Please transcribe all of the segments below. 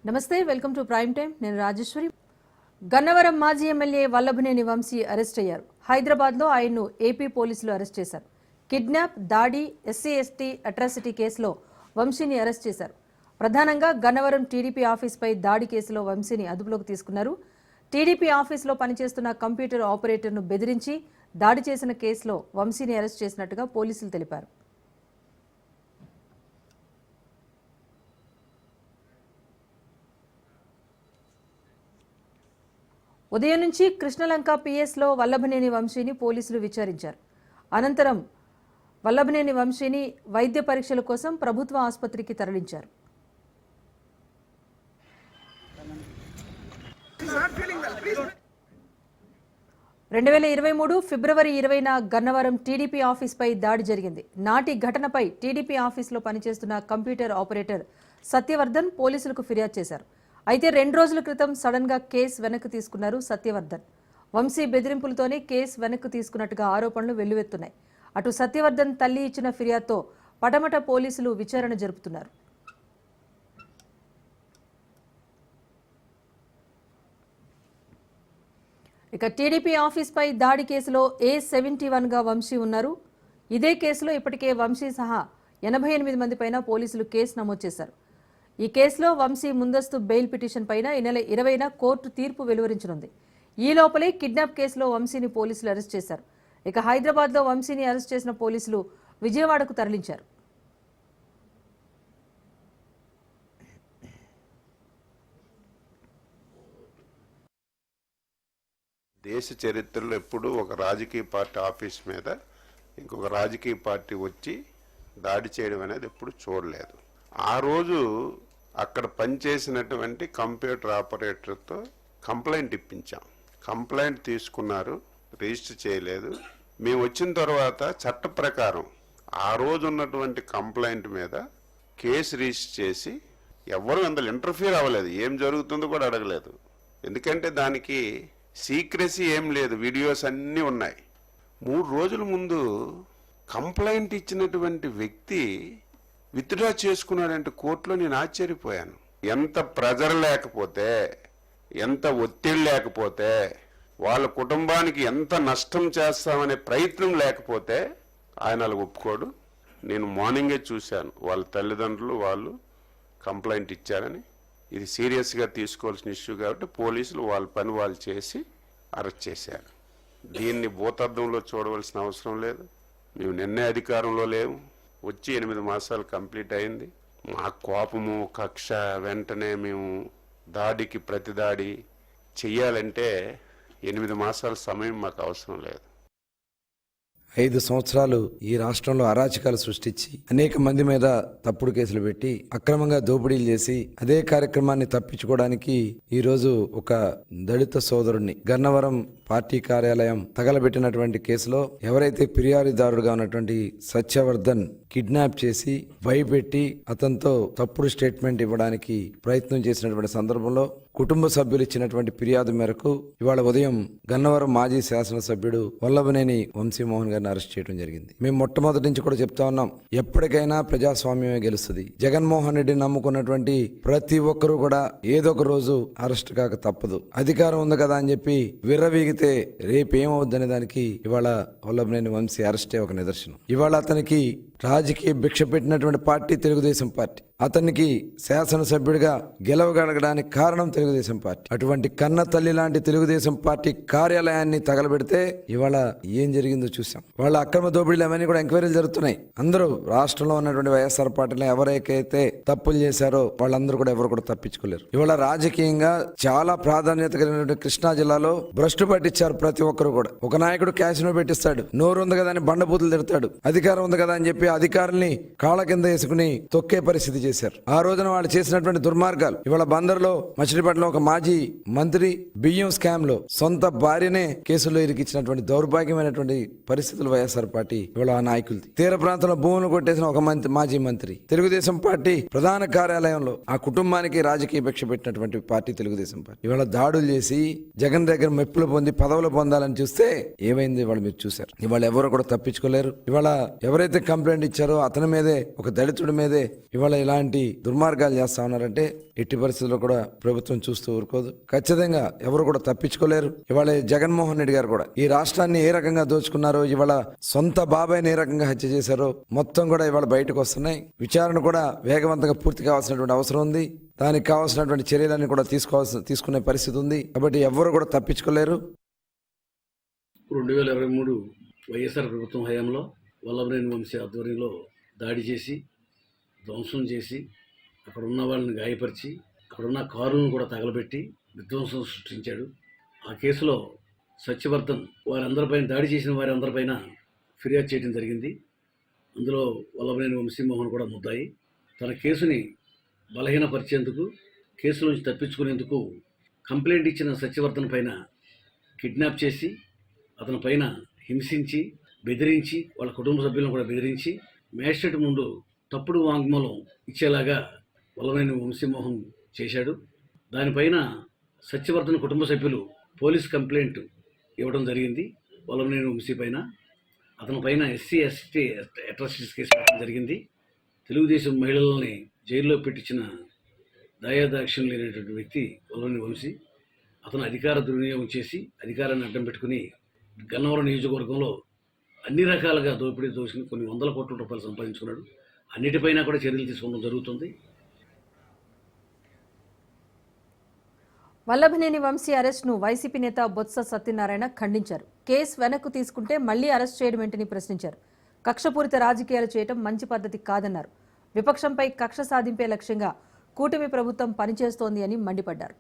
నమస్తే, welcome to prime time. నేను రాజేశ్వరి. గన్నవరం మాజీ ఎమ్మెల్యే వల్లభనేని వంశీ అరెస్ట్ అయ్యారు. హైదరాబాద్లో ఆయన్ను ఏపీ పోలీసులు అరెస్ట్ చేశారు. కిడ్నాప్, దాడి, ఎస్సీ/ఎస్టీ అట్రాసిటీ కేసులో వంశీని అరెస్ట్ చేశారు. ప్రధానంగా గన్నవరం టీడీపీ ఆఫీస్పై దాడి కేసులో వంశీని అదుపులోకి తీసుకున్నారు. టీడీపీ ఆఫీసులో పనిచేస్తున్న కంప్యూటర్ ఆపరేటర్ను బెదిరించి దాడి చేసిన కేసులో వంశీని అరెస్ట్ చేసినట్టుగా పోలీసులు తెలిపారు. ఉదయం నుంచి కృష్ణలంక పిఎస్లో వల్లభనేని వంశీని పోలీసులు విచారించారు. అనంతరం వల్లభనేని వంశీని వైద్య పరీక్షల కోసం ప్రభుత్వ ఆసుపత్రికి తరలించారు. ఫిబ్రవరి 20న గన్నవరం టీడీపీ ఆఫీస్పై దాడి జరిగింది. నాటి ఘటనపై టీడీపీ ఆఫీసులో పనిచేస్తున్న కంప్యూటర్ ఆపరేటర్ సత్యవర్ధన్ పోలీసులకు ఫిర్యాదు చేశారు. అయితే 2 రోజుల క్రితం సడన్ గా కేసు వెనక్కి తీసుకున్నారు సత్యవర్ధన్. వంశీ బెదిరింపులతోనే కేసు వెనక్కి తీసుకున్నట్టుగా ఆరోపణలు వెల్లువెత్తున్నాయి. అటు సత్యవర్ధన్ తల్లి ఇచ్చిన ఫిర్యాదుతో పటమట పోలీసులు విచారణ జరుపుతున్నారు. ఇక టీడీపీ ఆఫీస్పై దాడి కేసులో A71గా వంశీ ఉన్నారు. ఇదే కేసులో ఇప్పటికే వంశీ సహా 88 మంది పైన పోలీసులు కేసు నమోదు చేశారు. ఈ కేసులో వంశీ ముందస్తు బెయిల్ పిటిషన్ పైన ఈ నెల 20న కోర్టు తీర్పు వెలువరించనుంది. ఈ లోపలే కిడ్నాప్ కేసులో వంశీని పోలీసులు అరెస్ట్ చేశారు. ఇక హైదరాబాద్లో వంశీని అరెస్ట్ చేసిన పోలీసులు విజయవాడకు తరలించారు. దేశ చరిత్రలో ఎప్పుడూ ఒక రాజకీయ పార్టీ ఆఫీస్ మీద ఇంకొక రాజకీయ పార్టీ వచ్చి దాడి చేయడం అనేది ఎప్పుడు చూడలేదు. ఆ రోజు అక్కడ పనిచేసినటువంటి కంప్యూటర్ ఆపరేటర్తో కంప్లైంట్ ఇప్పించాం. కంప్లైంట్ తీసుకున్నారు, రిజిస్టర్ చేయలేదు. మేము వచ్చిన తర్వాత చట్ట ప్రకారం ఆ రోజు ఉన్నటువంటి కంప్లైంట్ మీద కేసు రిజిస్టర్ చేసి ఎవరు అందులో ఇంటర్ఫియర్ అవ్వలేదు, ఏం జరుగుతుందో కూడా అడగలేదు. ఎందుకంటే దానికి సీక్రెసీ ఏం లేదు, వీడియోస్ అన్నీ ఉన్నాయి. 3 రోజుల ముందు కంప్లైంట్ ఇచ్చినటువంటి వ్యక్తి విత్డ్రా చేసుకున్నాడంటే కోర్టులో నేను ఆశ్చర్యపోయాను. ఎంత ప్రెజర్ లేకపోతే, ఎంత ఒత్తిడి లేకపోతే, వాళ్ళ కుటుంబానికి ఎంత నష్టం చేస్తామనే ప్రయత్నం లేకపోతే ఆయన అలా ఒప్పుకోడు. నేను మార్నింగే చూశాను, వాళ్ళ తల్లిదండ్రులు వాళ్ళు కంప్లైంట్ ఇచ్చారని. ఇది సీరియస్గా తీసుకోవాల్సిన ఇష్యూ కాబట్టి పోలీసులు వాళ్ళ పని వాళ్ళు చేసి అరెస్ట్ చేశారు. దీన్ని భూతద్దంలో చూడవలసిన అవసరం లేదు. మేము నిన్నే అధికారంలో లేవు, వచ్చి 8 మాసాలు కంప్లీట్ అయింది. మా కోపము, కక్ష, వెంటనే మేము దాడికి ప్రతిదాడి చెయ్యాలంటే 8 మాసాల సమయం మాకు అవసరం లేదు. 5 సంవత్సరాలు ఈ రాష్ట్రంలో అరాచకాలు సృష్టించి అనేక మంది మీద తప్పుడు కేసులు పెట్టి అక్రమంగా దోపిడీలు చేసి అదే కార్యక్రమాన్ని తప్పించుకోవడానికి ఈ రోజు ఒక దళిత సోదరుణ్ణి గన్నవరం పార్టీ కార్యాలయం తగలబెట్టినటువంటి కేసులో ఎవరైతే ఫిర్యాదుదారుడుగా ఉన్నటువంటి సత్యవర్ధన్ కిడ్నాప్ చేసి భయపెట్టి అతనితో తప్పుడు స్టేట్మెంట్ ఇవ్వడానికి ప్రయత్నం చేసినటువంటి సందర్భంలో కుటుంబ సభ్యులు ఇచ్చినటువంటి ఫిర్యాదు మేరకు ఇవాళ ఉదయం గన్నవరం మాజీ శాసనసభ్యుడు వల్లభనేని వంశీమోహన్ గారిని అరెస్ట్ చేయడం జరిగింది. మేము మొట్టమొదటి నుంచి కూడా చెప్తా ఉన్నాం, ఎప్పటికైనా ప్రజాస్వామ్యమే గెలుస్తుంది. జగన్మోహన్ రెడ్డిని నమ్ముకున్నటువంటి ప్రతి ఒక్కరూ కూడా ఏదో ఒక రోజు అరెస్ట్ కాక తప్పదు. అధికారం ఉంది కదా అని చెప్పి విర్రవీగితే రేపేమవుద్దనే దానికి ఇవాళ వల్లభనేని వంశీ అరెస్టే ఒక నిదర్శనం. ఇవాళ అతనికి రాజకీయ భిక్ష పెట్టినటువంటి పార్టీ తెలుగుదేశం పార్టీ. అతనికి శాసనసభ్యుడిగా గెలవగలగడానికి కారణం తెలుగుదేశం పార్టీ. అటువంటి కన్న తల్లి లాంటి తెలుగుదేశం పార్టీ కార్యాలయాన్ని తగలబెడితే ఇవాళ ఏం జరిగిందో చూసాం. వాళ్ళ అక్రమ దోపిడీలు అవన్నీ కూడా ఎంక్వైరీలు జరుగుతున్నాయి. అందరూ రాష్ట్రంలో ఉన్నటువంటి వైఎస్ఆర్ పార్టీలో ఎవరైతే తప్పులు చేశారో వాళ్ళందరూ కూడా ఎవరు కూడా తప్పించుకోలేరు. ఇవాళ రాజకీయంగా చాలా ప్రాధాన్యత కలిగినటువంటి కృష్ణా జిల్లాలో భ్రష్టు పట్టించారు ప్రతి ఒక్కరు కూడా. ఒక నాయకుడు క్యాసినో పెట్టిస్తాడు, నోరు ఉంది కదా అని బండబూతులు తిడతాడు, అధికారం ఉంది కదా అని చెప్పి అధికారుల్ని కాళ్ళ కింద వేసుకుని తొక్కే పరిస్థితి చేశారు. ఆ రోజున వాళ్ళు చేసినటువంటి దుర్మార్గాలు ఇవాళ బందర్లో మచిలీపట్నంలో ఒక మాజీ మంత్రి బియ్యం స్కామ్ లో సొంత భార్యనే కేసుల్లో ఇరికించినటువంటి దౌర్భాగ్యమైనటువంటి పరిస్థితులు వైఎస్ఆర్ పార్టీ ఇవాళ ఆ నాయకులది. తీర ప్రాంతంలో భూములు కొట్టేసిన ఒక మాజీ మంత్రి, తెలుగుదేశం పార్టీ ప్రధాన కార్యాలయంలో ఆ కుటుంబానికి రాజకీయ భిక్ష పెట్టినటువంటి పార్టీ తెలుగుదేశం పార్టీ ఇవాళ దాడులు చేసి జగన్ దగ్గర మెప్పులు పొంది పదవులు పొందాలని చూస్తే ఏమైంది ఇవాళ మీరు చూశారు. ఇవాళ ఎవరు కూడా తప్పించుకోలేరు. ఇవాళ ఎవరైతే కంప్లైంట్ ఇచ్చారో అతని మీదే, ఒక దళితుడి మీదే ఇవాళ ఇలాంటి దుర్మార్గాలు చేస్తా ఉన్నారంటే ఎట్టి పరిస్థితుల్లో కూడా ప్రభుత్వం చూస్తూ ఊరుకోదు. ఖచ్చితంగా ఎవరు కూడా తప్పించుకోలేరు. ఇవాళ జగన్మోహన్ రెడ్డి గారు కూడా ఈ రాష్ట్రాన్ని ఏ రకంగా దోచుకున్నారో, ఇవాళ సొంత బాబాయ్ని ఏ రకంగా హత్య చేశారో మొత్తం కూడా ఇవాళ బయటకు వస్తున్నాయి. విచారణ కూడా వేగవంతంగా పూర్తి కావాల్సినటువంటి అవసరం ఉంది. దానికి కావాల్సినటువంటి చర్యలన్నీ కూడా తీసుకునే పరిస్థితి ఉంది. కాబట్టి ఎవరు కూడా తప్పించుకోలేరు. 2023 వైఎస్ఆర్ ప్రభుత్వం హయాంలో వల్లభనేని వంశీ ఆధ్వర్యంలో దాడి చేసి, ధ్వంసం చేసి, అక్కడ ఉన్న వాళ్ళని గాయపరిచి, అక్కడున్న కారులను కూడా తగలబెట్టి విధ్వంసం సృష్టించాడు. ఆ కేసులో సత్యవర్ధన్ వారందరిపైన, దాడి చేసిన వారి అందరిపైన ఫిర్యాదు చేయడం జరిగింది. అందులో వల్లభనేని వంశీమోహన్ కూడా ముద్దాయి. తన కేసుని బలహీనపరిచేందుకు, కేసు నుంచి తప్పించుకునేందుకు కంప్లైంట్ ఇచ్చిన సత్యవర్ధన్ పైన కిడ్నాప్ చేసి, అతని పైన హింసించి, బెదిరించి, వాళ్ళ కుటుంబ సభ్యులను కూడా బెదిరించి మ్యాజిస్ట్రేట్ ముందు తప్పుడు వాంగ్మూలం ఇచ్చేలాగా వల్లభనేని వంశీమోహన్ చేశాడు. దానిపైన సత్యవర్ధన్ కుటుంబ సభ్యులు పోలీస్ కంప్లైంట్ ఇవ్వడం జరిగింది. వల్లభనేని వంశీ పైన, అతని పైన SC/ST అట్రాసిటీస్ కేసు పెట్టడం జరిగింది. తెలుగుదేశం మహిళలని జైల్లో పెట్టించిన దయాదాక్షిణ్యం లేనటువంటి వ్యక్తి వల్లభనేని వంశీ. అతను అధికార దుర్వినియోగం చేసి, అధికారాన్ని అడ్డం పెట్టుకుని గన్నవరం నియోజకవర్గంలో అన్ని రకాలుగా దోచుకుని కొన్ని వందల కోట్ల రూపాయలు సంపాదించుకున్నాడు. అన్నిటిపైన కూడా చర్యలు తీసుకోవడం జరుగుతుంది. వల్లభనేని వంశీ అరెస్ట్ను వైసీపీ నేత బొత్స సత్యనారాయణ ఖండించారు. కేసు వెనక్కు తీసుకుంటే మళ్లీ అరెస్ట్ చేయడం ఏంటని ప్రశ్నించారు. కక్షపూరిత రాజకీయాలు చేయడం మంచి పద్ధతి కాదన్నారు. విపక్షంపై కక్ష సాధింపే లక్ష్యంగా కూటమి ప్రభుత్వం పనిచేస్తోంది అని మండిపడ్డారు.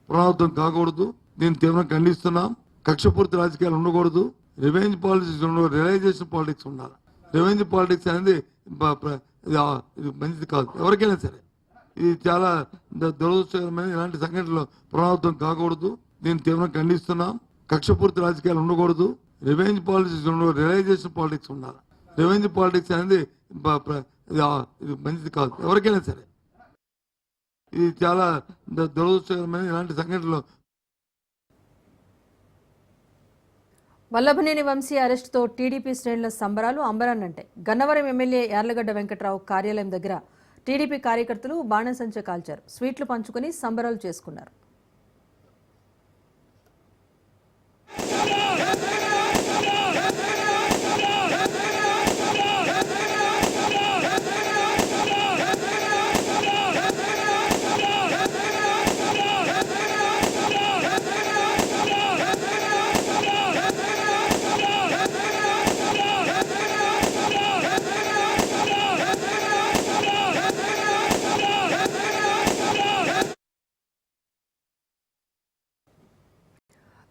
పునరావృతం కాకూడదు. దీన్ని తీవ్రంగా ఖండిస్తున్నాం. కక్షపూర్తి రాజకీయాలు ఉండకూడదు. రివెంజ్ పాలిటిక్స్ ఉండకూడదు. రియలైజేషన్ పాలిటిక్స్ ఉండాలి. రివెంజ్ పాలిటిక్స్ అనేది ఇది మంచిది కాదు ఎవరికైనా సరే. ఇది చాలా దురదృష్టకరమైన ఇలాంటి సంఘటనలు పునరావృతం కాకూడదు. దీన్ని తీవ్రంగా ఖండిస్తున్నాం. కక్షపూర్తి రాజకీయాలు ఉండకూడదు. రివెంజ్ పాలిటిక్స్ ఉండకూడదు. రియలైజేషన్ పాలిటిక్స్ ఉండాలి. రివెంజ్ పాలిటిక్స్ అనేది ఇది మంచిది కాదు ఎవరికైనా సరే. ఇది చాలా దురదృష్టకరమైన ఇలాంటి సంఘటనలు. వల్లభనేని వంశీ అరెస్టుతో టీడీపీ శ్రేణుల సంబరాలు అంబరాన్నంటాయి. గన్నవరం ఎమ్మెల్యే యార్లగడ్డ వెంకట్రావు కార్యాలయం దగ్గర టీడీపీ కార్యకర్తలు బాణసంచ కాల్చారు. స్వీట్లు పంచుకుని సంబరాలు చేసుకున్నారు.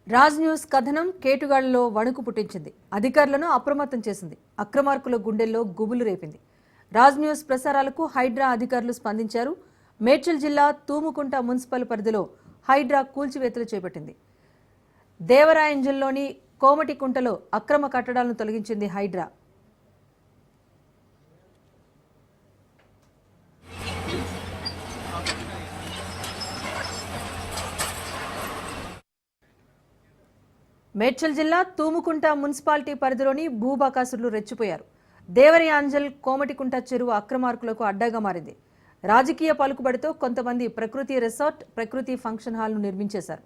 రాజ్ న్యూస్ కథనం కేటుగాళ్లలో వణుకు పుట్టించింది. అధికారులను అప్రమత్తం చేసింది. అక్రమార్కుల గుండెల్లో గుబులు రేపింది. రాజ్ న్యూస్ ప్రసారాలకు హైడ్రా అధికారులు స్పందించారు. మేడ్చల్ జిల్లా తూముకుంట మున్సిపల్ పరిధిలో హైడ్రా కూల్చివేతలు చేపట్టింది. దేవరాయంజల్లోని కోమటికుంటలో అక్రమ కట్టడాలను తొలగించింది హైడ్రా. మేడ్చల్ జిల్లా తూముకుంట మున్సిపాలిటీ పరిధిలోని భూబకాసురులు రెచ్చిపోయారు. దేవరయాంజల్ కోమటికుంట చెరువు అక్రమార్కులకు అడ్డాగా మారింది. రాజకీయ పలుకుబడితో కొంతమంది ప్రకృతి రిసార్ట్, ప్రకృతి ఫంక్షన్ హాల్ను నిర్మించేశారు.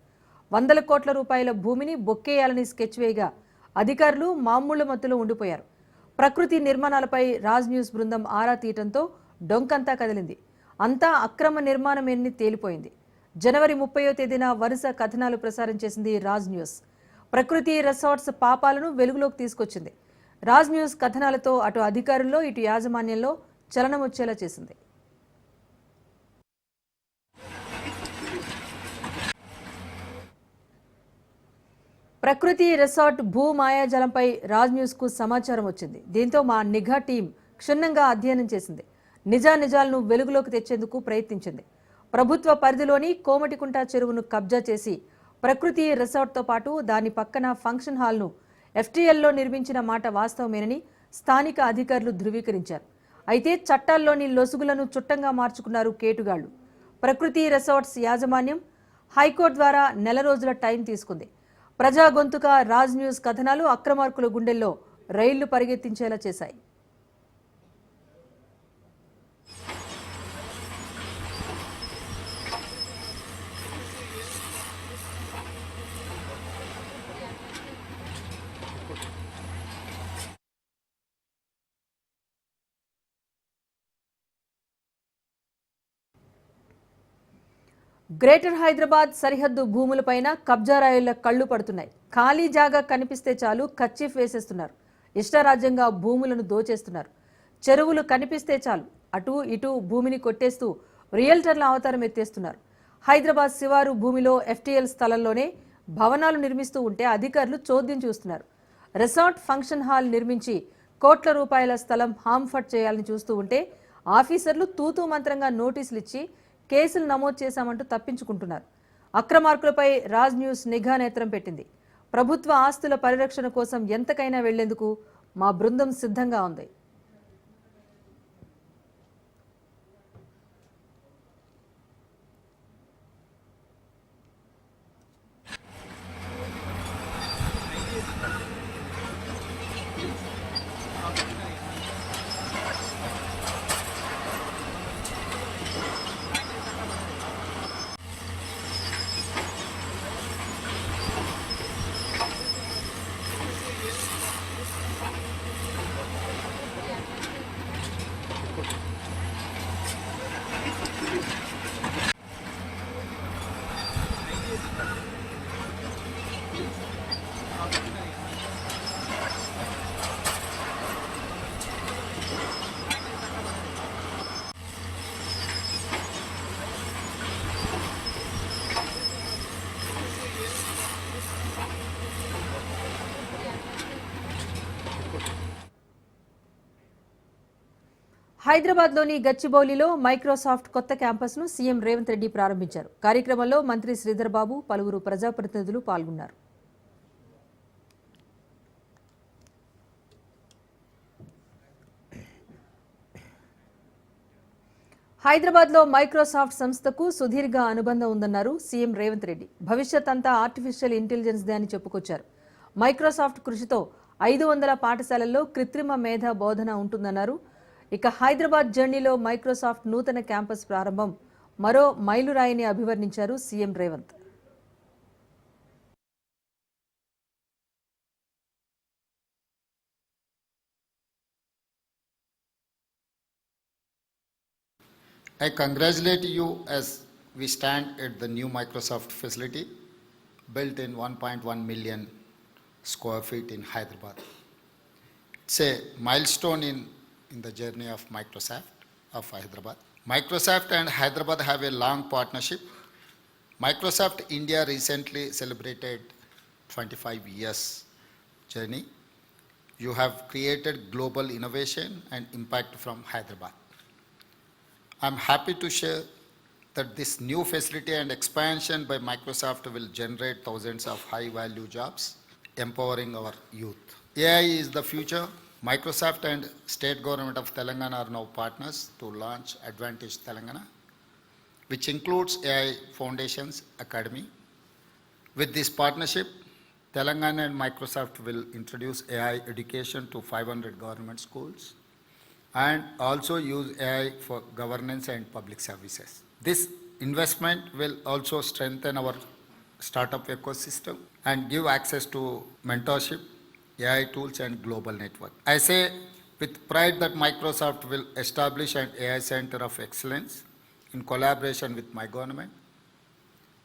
100 కోట్ల రూపాయల భూమిని బొక్కేయాలని స్కెచ్ వేయగా అధికారులు మామూళ్ల మత్తులో ఉండిపోయారు. ప్రకృతి నిర్మాణాలపై రాజ్ న్యూస్ బృందం ఆరా తీయటంతో డొంకంతా కదిలింది. అంతా అక్రమ నిర్మాణమేనని తేలిపోయింది. జనవరి 30వ తేదీన వరుస కథనాలు ప్రసారం చేసింది రాజ్ న్యూస్. ప్రకృతి రిసార్ట్స్ పాపాలను వెలుగులోకి తీసుకొచ్చింది. రాజ్ న్యూస్ కథనాలతో అటు అధికారుల్లో ఇటు యాజమాన్యంలో చలనం వచ్చేలా చేసింది. ప్రకృతి రిసార్ట్ భూ మాయాజాలంపై రాజ్ న్యూస్కు సమాచారం వచ్చింది. దీంతో మా నిఘా టీం క్షుణ్ణంగా అధ్యయనం చేసింది. నిజాలను వెలుగులోకి తెచ్చేందుకు ప్రయత్నించింది. ప్రభుత్వ పరిధిలోని కోమటికుంట చెరువును కబ్జా చేసి ప్రకృతి రిసార్ట్తో పాటు దాని పక్కన ఫంక్షన్ హాల్ను FTLలో నిర్మించిన మాట వాస్తవమేనని స్థానిక అధికారులు ధృవీకరించారు. అయితే చట్టాల్లోని లొసుగులను చుట్టంగా మార్చుకున్నారు కేటుగాళ్లు. ప్రకృతి రిసార్ట్స్ యాజమాన్యం హైకోర్టు ద్వారా నెల రోజుల టైం తీసుకుంది. ప్రజా గొంతుక రాజ్ న్యూస్ కథనాలు అక్రమార్కుల గుండెల్లో రైళ్లు పరిగెత్తించేలా చేశాయి. గ్రేటర్ హైదరాబాద్ సరిహద్దు భూములపైన కబ్జా రాయుళ్ల కళ్లు పడుతున్నాయి. ఖాళీ జాగా కనిపిస్తే చాలు కర్చీఫ్ వేసేస్తున్నారు. ఇష్టారాజ్యంగా భూములను దోచేస్తున్నారు. చెరువులు కనిపిస్తే చాలు అటు ఇటు భూమిని కొట్టేస్తూ రియల్టర్ల అవతారం ఎత్తేస్తున్నారు. హైదరాబాద్ శివారు భూమిలో ఎఫ్టీఎల్ స్థలంలోనే భవనాలు నిర్మిస్తూ ఉంటే అధికారులు చోద్యం చూస్తున్నారు. రిసార్ట్ ఫంక్షన్ హాల్ నిర్మించి కోట్ల రూపాయల స్థలం హామ్ఫట్ చేయాలని చూస్తూ ఉంటే ఆఫీసర్లు తూతూ మంత్రంగా నోటీసులు ఇచ్చి కేసులు నమోదు చేశామంటూ తప్పించుకుంటున్నారు. అక్రమార్కులపై రాజ్ న్యూస్ నిఘా నేత్రం పెట్టింది. ప్రభుత్వ ఆస్తుల పరిరక్షణ కోసం ఎంతకైనా వెళ్లేందుకు మా బృందం సిద్ధంగా ఉంది. హైదరాబాద్లోని గచ్చిబౌలిలో మైక్రోసాఫ్ట్ కొత్త క్యాంపస్ను సీఎం రేవంత్ రెడ్డి ప్రారంభించారు. కార్యక్రమంలో మంత్రి శ్రీధర్ బాబు, పలువురు ప్రజాప్రతినిధులు పాల్గొన్నారు. హైదరాబాద్లో మైక్రోసాఫ్ట్ సంస్థకు సుదీర్ఘ అనుబంధం ఉందన్నారు సీఎం రేవంత్ రెడ్డి. భవిష్యత్ అంతా ఆర్టిఫిషియల్ ఇంటెలిజెన్స్ దే అని చెప్పుకొచ్చారు. మైక్రోసాఫ్ట్ కృషితో 500 పాఠశాలల్లో కృత్రిమ మేధ బోధన ఉంటుందన్నారు. ఇక హైదరాబాద్ జర్నీలో మైక్రోసాఫ్ట్ నూతన క్యాంపస్ ప్రారంభం మరో మైలురాయిని అభివర్ణించారు CM Revanth. I congratulate you as we stand at the new Microsoft facility built in 1.1 million square feet in Hyderabad. It's a milestone in the journey of Microsoft of Hyderabad. Microsoft and Hyderabad have a long partnership. Microsoft India recently celebrated 25 years journey. You have created global innovation and impact from Hyderabad. I'm happy to share that this new facility and expansion by Microsoft will generate thousands of high-value jobs, empowering our youth. AI is the future. Microsoft and State Government of Telangana are now partners to launch Advantage Telangana, which includes AI Foundations Academy. With this partnership, Telangana and Microsoft will introduce AI education to 500 government schools and also use AI for governance and public services. This investment will also strengthen our startup ecosystem and give access to mentorship, AI tools and global network. I say with pride that Microsoft will establish an AI center of excellence in collaboration with my government.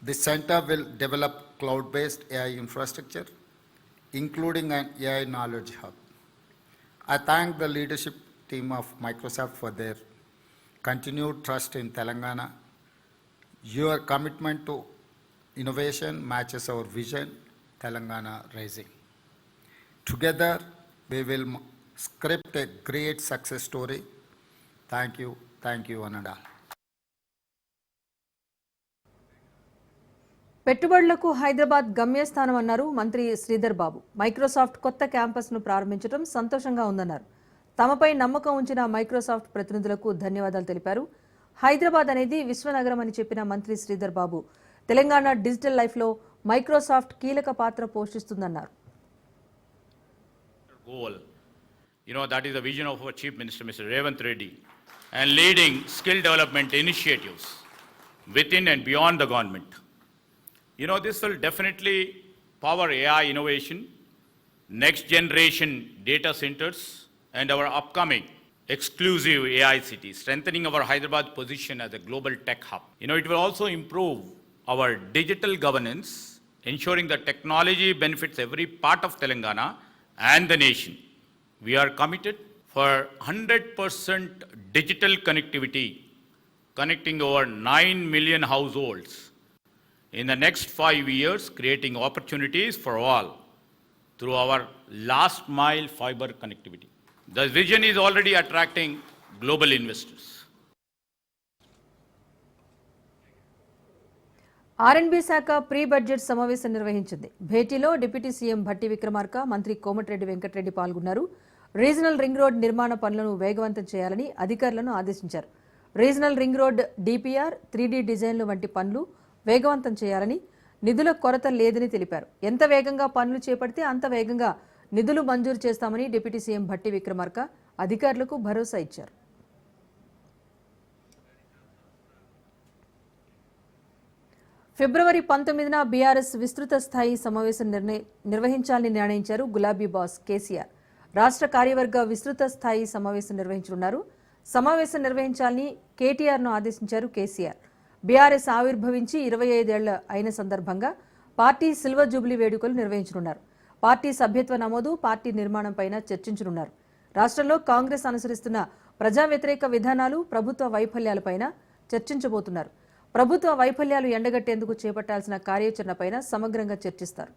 This center will develop cloud-based AI infrastructure, including an AI knowledge hub. I thank the leadership team of Microsoft for their continued trust in Telangana. Your commitment to innovation matches our vision, Telangana Rising. Together, we will script a great success story. Thank you, one and all. పెట్టుబడులకు హైదరాబాద్ గమ్యస్థానం అన్నారు మంత్రి Sridhar Babu. Microsoft కొత్త క్యాంపస్ను ప్రారంభించడం సంతోషంగా ఉందన్నారు. తమపై నమ్మకం ఉంచిన మైక్రోసాఫ్ట్ ప్రతినిధులకు ధన్యవాదాలు తెలిపారు. హైదరాబాద్ అనేది విశ్వనగరం అని చెప్పిన మంత్రి శ్రీధర్ బాబు తెలంగాణ డిజిటల్ లైఫ్లో మైక్రోసాఫ్ట్ కీలక పాత్ర పోషిస్తుందన్నారు. Goal. That is the vision of our Chief Minister, Mr. Revanth Reddy, and leading skill development initiatives within and beyond the government. This will definitely power AI innovation, next generation data centers, and our upcoming exclusive AI city, strengthening our Hyderabad position as a global tech hub. It will also improve our digital governance, ensuring that technology benefits every part of Telangana and the nation. We are committed for 100% digital connectivity, connecting over 9 million households in the next 5 years, creating opportunities for all through our last mile fiber connectivity. The vision is already attracting global investors. R&B శాఖ pre budget సమావేశం నిర్వహించింది. భేటీలో deputy CM Bhatti Vikramarka, మంత్రి కోమటిరెడ్డి వెంకటరెడ్డి పాల్గొన్నారు. Regional ring road నిర్మాణ పనులను వేగవంతం చేయాలని అధికారులను ఆదేశించారు. Regional ring road DPR, 3D డిజైన్లు వంటి పనులు వేగవంతం చేయాలని, నిధుల కొరత లేదని తెలిపారు. ఎంత వేగంగా పనులు చేపడితే అంత వేగంగా నిధులు మంజూరు చేస్తామని డిప్యూటీ సీఎం భట్టి విక్రమార్క అధికారులకు భరోసా ఇచ్చారు. ఫిబ్రవరి 19న బీఆర్ఎస్ విస్తృత స్థాయి సమావేశం నిర్వహించాలని నిర్ణయించారు గులాబీ బాస్ కేసీఆర్. రాష్ట్ర కార్యవర్గ విస్తృత స్థాయి సమావేశం నిర్వహించనున్నారు. సమావేశం నిర్వహించాలని కేటీఆర్ను ఆదేశించారు కేసీఆర్. బీఆర్ఎస్ ఆవిర్భవించి 25 ఏళ్ల అయిన సందర్భంగా పార్టీ సిల్వర్ జూబ్లీ వేడుకలు నిర్వహించనున్నారు. పార్టీ సభ్యత్వ నమోదు, పార్టీ నిర్మాణంపైన చర్చించనున్నారు. రాష్ట్రంలో కాంగ్రెస్ అనుసరిస్తున్న ప్రజా వ్యతిరేక విధానాలు, ప్రభుత్వ వైఫల్యాలపైన చర్చించబోతున్నారు. ప్రభుత్వ వైఫల్యాలు ఎండగట్టేందుకు చేపట్టాల్సిన కార్యాచరణపైన సమగ్రంగా చర్చిస్తారు.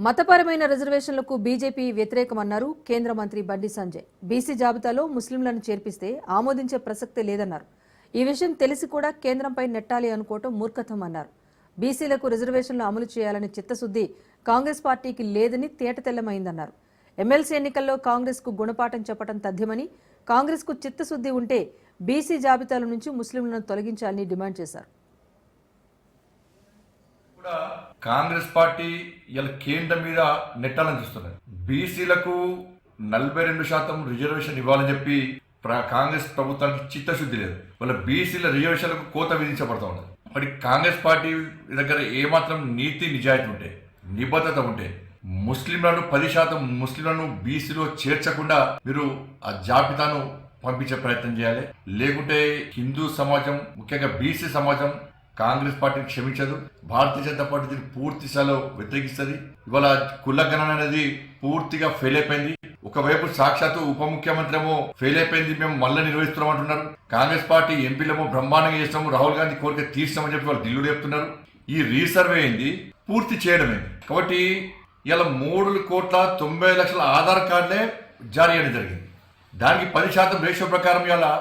మతపరమైన రిజర్వేషన్లకు బీజేపీ వ్యతిరేకమన్నారు కేంద్ర మంత్రి బండి సంజయ్. బీసీ జాబితాలో ముస్లింలను చేర్పిస్తే ఆమోదించే ప్రసక్తే లేదన్నారు. ఈ విషయం తెలిసి కూడా కేంద్రంపై నెట్టాలి అనుకోవటం మూర్ఖత్వం అన్నారు. బీసీలకు రిజర్వేషన్లు అమలు చేయాలనే చిత్తశుద్ధి కాంగ్రెస్ పార్టీకి లేదని తేటతెల్లమైందన్నారు. ఎమ్మెల్సీ ఎన్నికల్లో కాంగ్రెస్కు గుణపాఠం చెప్పడం తథ్యమని, కాంగ్రెస్కు చిత్తశుద్ధి ఉంటే బీసీ జాబితాల నుంచి ముస్లింలను తొలగించాలని డిమాండ్ చేశారు. కాంగ్రెస్ పార్టీ ఇలా కేంద్రం మీద నెట్టాలని చూస్తున్నారు. బీసీలకు 42% రిజర్వేషన్ ఇవ్వాలని చెప్పి కాంగ్రెస్ ప్రభుత్వానికి చిత్తశుద్ధి లేదు. వాళ్ళ బీసీల రిజర్వేషన్లకు కోత విధించబడతా ఉన్నది. మరి కాంగ్రెస్ పార్టీ దగ్గర ఏమాత్రం నీతి నిజాయితీ ఉంటే, నిబద్ధత ఉంటే, ముస్లింలను 10% ముస్లింలను బీసీలో చేర్చకుండా మీరు ఆ జాబితాను పంపించే ప్రయత్నం చేయాలి. లేకుంటే హిందూ సమాజం, ముఖ్యంగా బీసీ సమాజం కాంగ్రెస్ పార్టీని క్షమించదు. భారతీయ జనతా పార్టీ దీన్ని పూర్తి స్థాయిలో వ్యతిరేకిస్తుంది. ఇవాళ కులగణన అనేది పూర్తిగా ఫెయిల్ అయిపోయింది. ఒకవైపు సాక్షాత్తు ఉప ముఖ్యమంత్రి ఏమో ఫెయిల్ అయిపోయింది, మేము మళ్ళీ నిర్వహిస్తున్నాం అంటున్నారు. కాంగ్రెస్ పార్టీ ఎంపీలేమో బ్రహ్మాండంగా చేస్తాము, రాహుల్ గాంధీ కోరిక తీర్చామని చెప్పి వాళ్ళు ఢిల్లీలో చెప్తున్నారు. ఈ రీసర్వే అయింది, పూర్తి చేయడమైంది. కాబట్టి ఇలా 3,90,00,000 ఆధార్ కార్డులే జారీ చేయడం జరిగింది. దానికి 10% రేషియో ప్రకారం ఇలా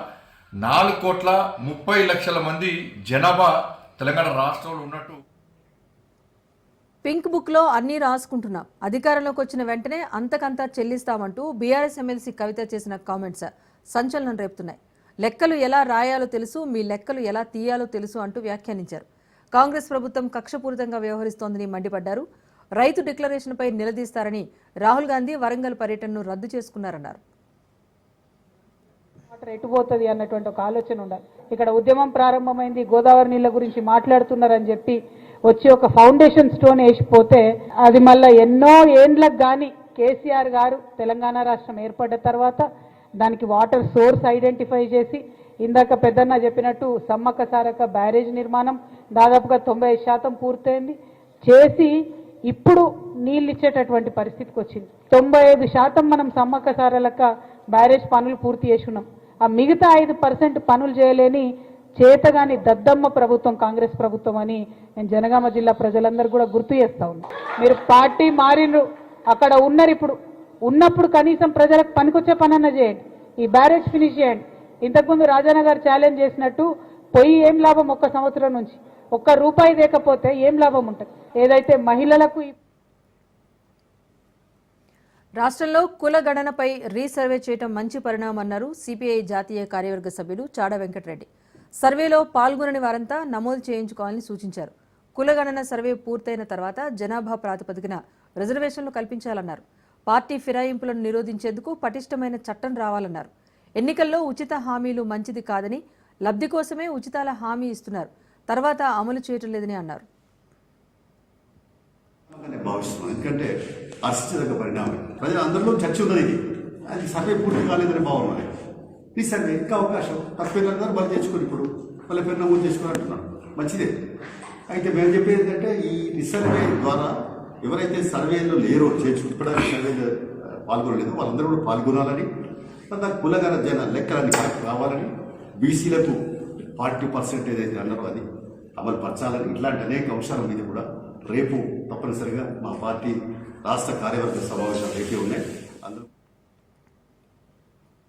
4,30,00,000 మంది జనాభా తెలంగాణ రాష్ట్రంలో ఉన్నట్టు. పింక్ బుక్ లో అన్నీ రాసుకుంటున్నాం, అధికారంలోకి వచ్చిన వెంటనే అంతకంతా చెల్లిస్తామంటూ బీఆర్ఎస్ ఎమ్మెల్సీ కవిత చేసిన కామెంట్స్ సంచలనం రేపుతున్నాయి. లెక్కలు ఎలా రాయాలో తెలుసు, మీ లెక్కలు ఎలా తీయాలో తెలుసు అంటూ వ్యాఖ్యానించారు. కాంగ్రెస్ ప్రభుత్వం కక్షపూరితంగా వ్యవహరిస్తోందని మండిపడ్డారు. రైతు డిక్లరేషన్పై నిలదీస్తారని రాహుల్ గాంధీ వరంగల్ పర్యటనను రద్దు చేసుకున్నారన్నారు. ఎటుపోతుంది అన్నటువంటి ఒక ఆలోచన ఉండాలి. ఇక్కడ ఉద్యమం ప్రారంభమైంది, గోదావరి నీళ్ళ గురించి మాట్లాడుతున్నారని చెప్పి వచ్చి ఒక ఫౌండేషన్ స్టోన్ వేసిపోతే అది మళ్ళీ ఎన్నో ఏండ్లకు కానీ కేసీఆర్ గారు తెలంగాణ రాష్ట్రం ఏర్పడ్డ తర్వాత దానికి వాటర్ సోర్స్ ఐడెంటిఫై చేసి, ఇందాక పెద్దన్న చెప్పినట్టు సమ్మక్క సారక్క బ్యారేజ్ నిర్మాణం దాదాపుగా 90% పూర్తయింది చేసి ఇప్పుడు నీళ్ళు ఇచ్చేటటువంటి పరిస్థితికి వచ్చింది. 95% మనం సమ్మక్క సారలక్క బ్యారేజ్ పనులు పూర్తి చేసుకున్నాం. ఆ మిగతా 5% పనులు చేయలేని చేతగాని దద్దమ్మ ప్రభుత్వం కాంగ్రెస్ ప్రభుత్వం అని నేను జనగామ జిల్లా ప్రజలందరూ కూడా గుర్తు చేస్తా ఉన్నా. మీరు పార్టీ మారినరు, అక్కడ ఉన్నారు, ఇప్పుడు ఉన్నప్పుడు కనీసం ప్రజలకు పనికొచ్చే పనన్నా చేయండి. ఈ బ్యారేజ్ ఫినిష్ చేయండి. ఇంతకుముందు రాజాన్న గారు ఛాలెంజ్ చేసినట్టు పోయి ఏం లాభం, 1 సంవత్సరం నుంచి 1 రూపాయి లేకపోతే ఏం లాభం ఉంటుంది. ఏదైతే మహిళలకు రాష్ట్రంలో కుల గణనపై రీసర్వే చేయడం మంచి పరిణామం అన్నారు సిపిఐ జాతీయ కార్యవర్గ సభ్యులు చాడ వెంకటరెడ్డి. సర్వేలో పాల్గొనని వారంతా నమోదు చేయించుకోవాలని సూచించారు. కులగణన సర్వే పూర్తయిన తర్వాత జనాభా ప్రాతిపదికన రిజర్వేషన్లు కల్పించాలన్నారు. పార్టీ ఫిరాయింపులను నిరోధించేందుకు పటిష్టమైన చట్టం రావాలన్నారు. ఎన్నికల్లో ఉచిత హామీలు మంచిది కాదని, లబ్ధి కోసమే ఉచితాల హామీ ఇస్తున్నారు, తర్వాత అమలు చేయటం లేదని అన్నారు. భావిస్తున్నాం, ఎందుకంటే ఆశించదగ్గ పరిణామం. ప్రజలందరిలో చర్చ ఉన్నది. ఇది అది సర్వే పూర్తి కాలేదని భావన. ఈ సర్వే ఇంకా అవకాశం తప్పేళ్ళందరూ బలి తెచ్చుకొని ఇప్పుడు వాళ్ళ పేరు నమోదు చేసుకుని అంటున్నాను, మంచిదే. అయితే మేము చెప్పేది ఏంటంటే ఈ రీసర్వే ద్వారా ఎవరైతే సర్వేలో లేరో చేర్చుకోవడానికి సర్వేలో పాల్గొనలేదో వాళ్ళందరూ కూడా పాల్గొనాలని, దాని కులగణ జన లెక్కలన్నీ కరెక్ట్ కావాలని, బీసీలకు 40% ఏదైతే అన్నారో అది అమలు పరచాలని, ఇట్లాంటి అనేక అంశాల మీద కూడా రేపు తప్పనిసరిగా మా పార్టీ రాష్ట్ర కార్యవర్గ సమావేశాలు రేపే ఉన్నాయి. అందరూ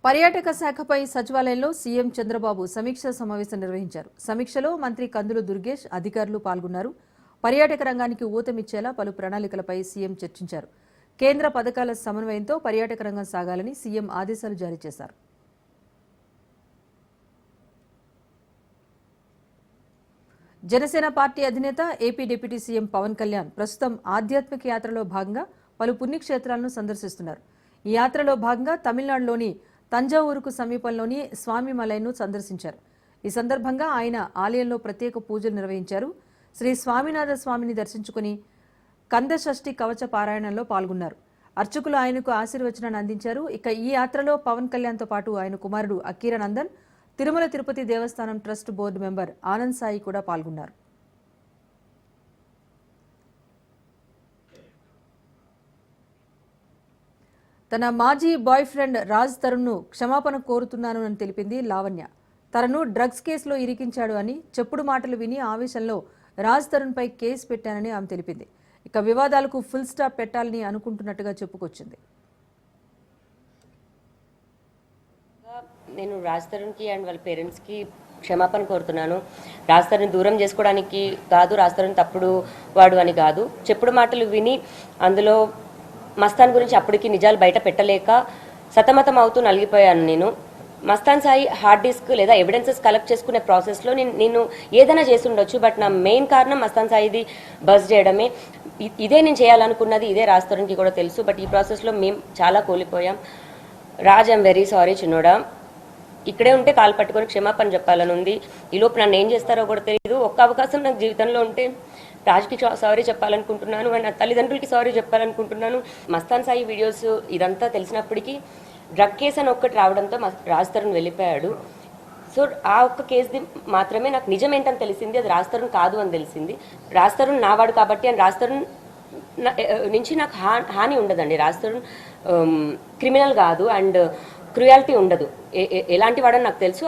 పర్యాటక శాఖపై సచివాలయంలో సీఎం చంద్రబాబు సమీక్షా సమావేశం నిర్వహించారు. సమీక్షలో మంత్రి కందులు దుర్గేష్, అధికారులు పాల్గొన్నారు. పర్యాటక రంగానికి ఊతమిచ్చేలా పలు ప్రణాళికలపై సీఎం చర్చించారు. కేంద్ర పథకాల సమన్వయంతో పర్యాటక రంగం సాగాలని సీఎం ఆదేశాలు జారీ చేశారు. జనసేన పార్టీ అధినేత, AP deputy CM Pawan Kalyan ప్రస్తుతం ఆధ్యాత్మిక యాత్రలో భాగంగా పలు పుణ్యక్షేత్రాలను సందర్శిస్తున్నారు. ఈ యాత్రలో భాగంగా తమిళనాడులోని తంజావూరుకు సమీపంలోని స్వామిమలైను సందర్శించారు. ఈ సందర్భంగా ఆయన ఆలయంలో ప్రత్యేక పూజలు నిర్వహించారు. శ్రీ స్వామినాథ స్వామిని దర్శించుకుని కందషష్ఠి కవచ పారాయణంలో పాల్గొన్నారు. అర్చకులు ఆయనకు ఆశీర్వచనాన్ని అందించారు. ఇక ఈ యాత్రలో పవన్ కళ్యాణ్తో పాటు ఆయన కుమారుడు అకీర నందన్, తిరుమల తిరుపతి దేవస్థానం trust board member Anand Sai కూడా పాల్గొన్నారు. తన మాజీ బాయ్ ఫ్రెండ్ రాజ్ తరుణ్ను క్షమాపణ కోరుతున్నాను అని తెలిపింది లావణ్య. తనను డ్రగ్స్ కేసులో ఇరికించాడు అని చెప్పుడు మాటలు విని ఆవేశంలో రాజ్ తరుణ్పై కేసు పెట్టానని ఆమె తెలిపింది. ఇక వివాదాలకు ఫుల్ స్టాప్ పెట్టాలని అనుకుంటున్నట్టుగా చెప్పుకొచ్చింది. నేను రాజ్ తరుణ్కి అండ్ వాళ్ళ పేరెంట్స్కి క్షమాపణ కోరుతున్నాను. రాజ్ తరుణ్ దూరం చేసుకోవడానికి కాదు, రాజ్ తరుణ్ తప్పుడు వాడు అని కాదు, చెప్పుడు మాటలు విని అందులో మస్తాన్ గురించి అప్పటికి నిజాలు బయట పెట్టలేక సతమతం అవుతూ నలిగిపోయాను. నేను మస్తాన్ సాయి హార్డ్ డిస్క్ లేదా ఎవిడెన్సెస్ కలెక్ట్ చేసుకునే ప్రాసెస్లో నేను ఏదైనా చేసి ఉండొచ్చు, బట్ నా మెయిన్ కారణం మస్తాన్ సాయిది బస్ చేయడమే. ఇదే నేను చేయాలనుకున్నది, ఇదే రాజ్ తరుణ్కి కూడా తెలుసు. బట్ ఈ ప్రాసెస్లో మేము చాలా కోల్పోయాం. రాజ్, ఐఎమ్ వెరీ సారీ చిన్నోడా. ఇక్కడే ఉంటే కాలు పట్టుకొని క్షమాపణ చెప్పాలని ఉంది. ఈలోపు నన్ను ఏం చేస్తారో కూడా తెలియదు. ఒక్క అవకాశం నాకు జీవితంలో ఉంటే రాజ్కి సారీ చెప్పాలనుకుంటున్నాను అండ్ నా తల్లిదండ్రులకి సారీ చెప్పాలనుకుంటున్నాను. మస్తాన్ సాయి వీడియోస్ ఇదంతా తెలిసినప్పటికీ డ్రగ్ కేసు అని ఒక్కటి రావడంతో రాజ్ తరుణ్ వెళ్ళిపోయాడు. సో ఆ ఒక్క కేసుది మాత్రమే నాకు నిజం ఏంటని తెలిసింది, అది రాజ్ తరుణ్ కాదు అని తెలిసింది. రాజ్ తరుణ్ నావాడు కాబట్టి అని రాజ్ తరుణ్ నుంచి నాకు హాని ఉండదండి. రాజ్ తరుణ్ క్రిమినల్ కాదు అండ్ క్రుయాలిటీ ఉండదు, ఎలాంటి వాడని నాకు తెలుసు.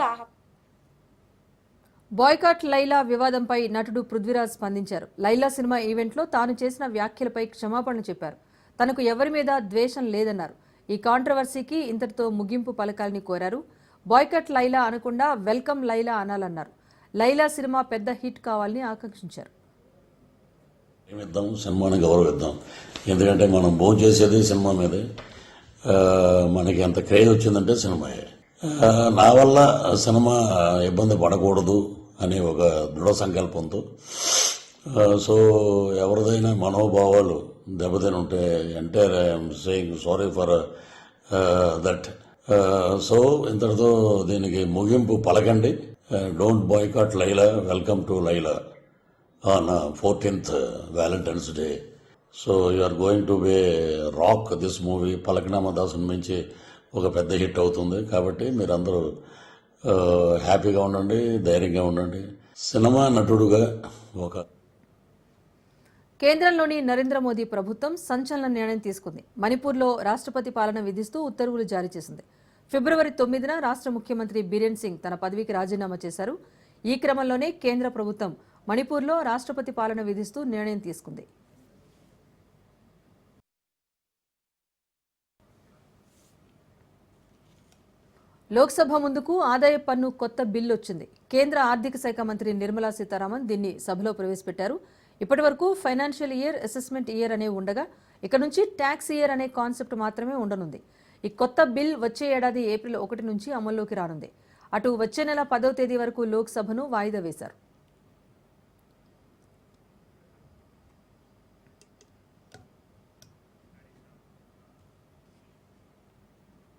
బాయ్కాట్ లైలా వివాదంపై నటుడు పృథ్వీరాజ్ స్పందించారు. లైలా సినిమా ఈవెంట్లో తాను చేసిన వ్యాఖ్యలపై క్షమాపణ చెప్పారు. తనకు ఎవరి మీద ద్వేషం లేదన్నారు. ఈ కాంట్రవర్సీకి ఇంతటితో ముగింపు పలకాలని కోరారు. బాయ్కాట్ లైలా అనకుండా వెల్కమ్ లైలా అనాలన్నారు. లైలా సినిమా పెద్ద హిట్ కావాలని ఆకాంక్షించారు. సినిమాని గౌరవిద్దాం, ఎందుకంటే మనం భోజనం చేసేది సినిమా మీదే. మనకి ఎంత క్రేజ్ వచ్చిందంటే సినిమాయే. నా వల్ల సినిమా ఇబ్బంది పడకూడదు అనే ఒక దృఢ సంకల్పంతో, సో ఎవరిదైనా మనోభావాలు దెబ్బతిని ఉంటే entire I'm saying sorry for that. So ఇంతటితో దీనికి ముగింపు పలకండి. Don't boycott Laila, welcome to Laila on 14th Valentine's Day. So you are going to be rock this movie. పలకనామా దాసు నుంచి ఒక పెద్ద హిట్ అవుతుంది. కాబట్టి మీరందరూ హ్యాపీగా ఉండండి, ధైర్యంగా ఉండండి. సినిమా నటుడుగా ఒక కేంద్రంలోని నరేంద్ర మోదీ ప్రభుత్వం సంచలన నిర్ణయం తీసుకుంది. మణిపూర్లో రాష్ట్రపతి పాలన విధిస్తూ ఉత్తర్వులు జారీ చేసింది. ఫిబ్రవరి 9న రాష్ట్ర ముఖ్యమంత్రి బీరేన్ సింగ్ తన పదవికి రాజీనామా చేశారు. ఈ క్రమంలోనే కేంద్ర ప్రభుత్వం మణిపూర్లో రాష్ట్రపతి పాలన విధిస్తూ నిర్ణయం తీసుకుంది. లోక్సభ ముందుకు ఆదాయ పన్ను కొత్త బిల్లు వచ్చింది. కేంద్ర ఆర్థిక శాఖ మంత్రి నిర్మలా సీతారామన్ దీన్ని సభలో ప్రవేశపెట్టారు. ఇప్పటి వరకు ఫైనాన్షియల్ ఇయర్, అసెస్మెంట్ ఇయర్ అనేవి ఉండగా ఇక నుంచి ట్యాక్స్ ఇయర్ అనే కాన్సెప్ట్ మాత్రమే ఉండనుంది. ఈ కొత్త బిల్ వచ్చే ఏడాది ఏప్రిల్ 1 నుంచి అమల్లోకి రానుంది. అటు వచ్చే నెల 10వ తేదీ వరకు లోక్సభను వాయిదా వేశారు.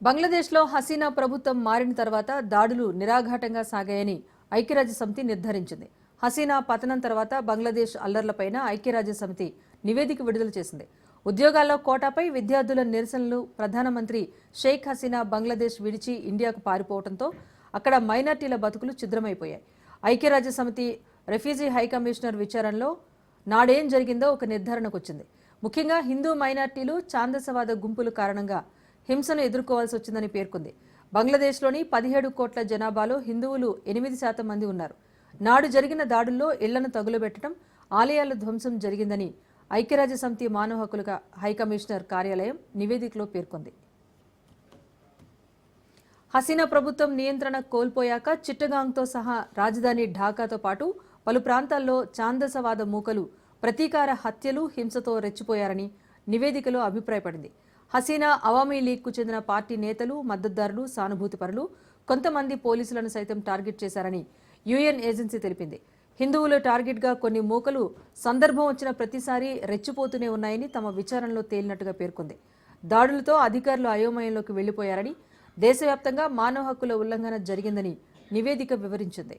బంగ్లాదేశ్లో హసీనా ప్రభుత్వం మారిన తర్వాత దాడులు నిరాఘాటంగా సాగాయని ఐక్యరాజ్యసమితి నిర్ధారించింది. హసీనా పతనం తర్వాత బంగ్లాదేశ్ అల్లర్లపైన ఐక్యరాజ్యసమితి నివేదిక విడుదల చేసింది. ఉద్యోగాల్లో కోటాపై విద్యార్థుల నిరసనలు, ప్రధానమంత్రి షేక్ హసీనా బంగ్లాదేశ్ విడిచి ఇండియాకు పారిపోవడంతో అక్కడ మైనార్టీల బతుకులు ఛిద్రమైపోయాయి. ఐక్యరాజ్యసమితి రెఫ్యూజీ హైకమిషనర్ విచారణలో నాడేం జరిగిందో ఒక నిర్ధారణకు వచ్చింది. ముఖ్యంగా హిందూ మైనార్టీలు, ఛాందసవాద గుంపుల కారణంగా హింసను ఎదుర్కోవాల్సి వచ్చిందని పేర్కొంది. బంగ్లాదేశ్లోని 17 కోట్ల జనాభాలో హిందువులు 8% మంది ఉన్నారు. నాడు జరిగిన దాడుల్లో ఇళ్లను తగులబెట్టడం, ఆలయాల ధ్వంసం జరిగిందని ఐక్యరాజ్యసమితి మానవ హక్కుల హైకమిషనర్ కార్యాలయం నివేదికలో పేర్కొంది. హసీనా ప్రభుత్వం నియంత్రణ కోల్పోయాక చిట్టగాంగ్తో సహా రాజధాని ఢాకాతో పాటు పలు ప్రాంతాల్లో ఛాందసవాద మూకలు ప్రతీకార హత్యలు, హింసతో రెచ్చిపోయారని నివేదికలో అభిప్రాయపడింది. హసీనా అవామీ లీగ్కు చెందిన పార్టీ నేతలు, మద్దతుదారులు, సానుభూతిపరులు, కొంతమంది పోలీసులను సైతం టార్గెట్ చేశారని యుఎన్ ఏజెన్సీ తెలిపింది. హిందువులు టార్గెట్గా కొన్ని మూకలు సందర్భం వచ్చిన ప్రతిసారి రెచ్చిపోతూనే ఉన్నాయని తమ విచారణలో తేలినట్టుగా పేర్కొంది. దాడులతో అధికారులు అయోమయంలోకి వెళ్లిపోయారని, దేశవ్యాప్తంగా మానవ హక్కుల ఉల్లంఘన జరిగిందని నివేదిక వివరించింది.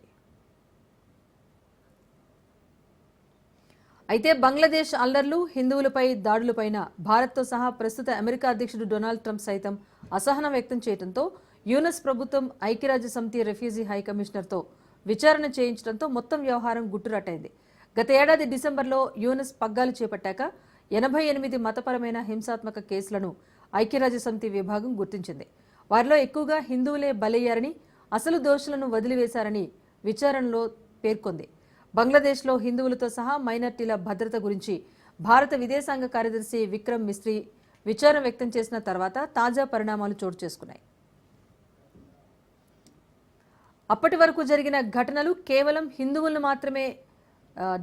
అయితే బంగ్లాదేశ్ అల్లర్లు, హిందువులపై దాడులపైన భారత్తో సహా ప్రస్తుత అమెరికా అధ్యక్షుడు డొనాల్డ్ ట్రంప్ సైతం అసహనం వ్యక్తం చేయడంతో యూనస్ ప్రభుత్వం ఐక్యరాజ్యసమితి రెఫ్యూజీ హైకమిషనర్తో విచారణ చేయించడంతో మొత్తం వ్యవహారం గుట్టురట్టయింది. గత ఏడాది డిసెంబర్లో యూనస్ పగ్గాలు చేపట్టాక 88 మతపరమైన హింసాత్మక కేసులను ఐక్యరాజ్యసమితి విభాగం గుర్తించింది. వారిలో ఎక్కువగా హిందువులే బలయ్యారని, అసలు దోషులను వదిలివేశారని విచారణలో పేర్కొంది. బంగ్లాదేశ్లో హిందువులతో సహా మైనార్టీల భద్రత గురించి భారత విదేశాంగ కార్యదర్శి విక్రమ్ మిస్త్రీ విచారణ వ్యక్తం చేసిన తర్వాత తాజా పరిణామాలు చోటు చేసుకున్నాయి. అప్పటి వరకు జరిగిన ఘటనలు కేవలం హిందువులను మాత్రమే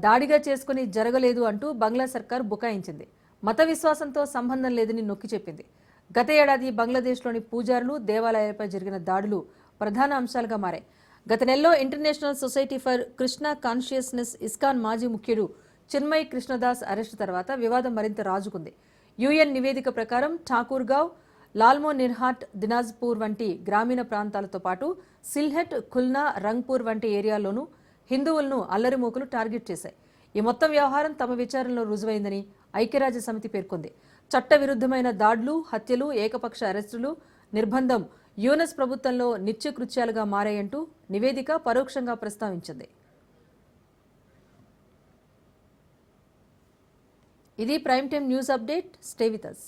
దాడిగా చేసుకుని జరగలేదు అంటూ బంగ్లా సర్కార్ బుకాయించింది. మత విశ్వాసంతో సంబంధం లేదని నొక్కి చెప్పింది. గత ఏడాది బంగ్లాదేశ్లోని పూజారులు, దేవాలయాలపై జరిగిన దాడులు ప్రధాన అంశాలుగా మారాయి. గత నెలలో international society for Krishna consciousness ISKCON మాజీ ముఖ్యుడు చిన్మయ్ కృష్ణదాస్ అరెస్టు తర్వాత వివాదం మరింత రాజుకుంది. యుఎన్ నివేదిక ప్రకారం ఠాకూర్గావ్, లాల్మో నిర్హాట్, దినాజ్పూర్ వంటి గ్రామీణ ప్రాంతాలతో పాటు సిల్హెట్, ఖుల్నా, రంగ్పూర్ వంటి ఏరియాల్లోనూ హిందువులను అల్లరిమూకలు టార్గెట్ చేశాయి. ఈ మొత్తం వ్యవహారం తమ విచారణలో రుజువైందని ఐక్యరాజ్య సమితి పేర్కొంది. చట్టవిరుద్ధమైన దాడులు, హత్యలు, ఏకపక్ష అరెస్టులు, నిర్బంధం యూనస్ ప్రభుత్వంలో నిత్యకృత్యాలుగా మారాయంటూ నివేదిక పరోక్షంగా ప్రస్తావించింది. ఇది prime time news update. Stay with us.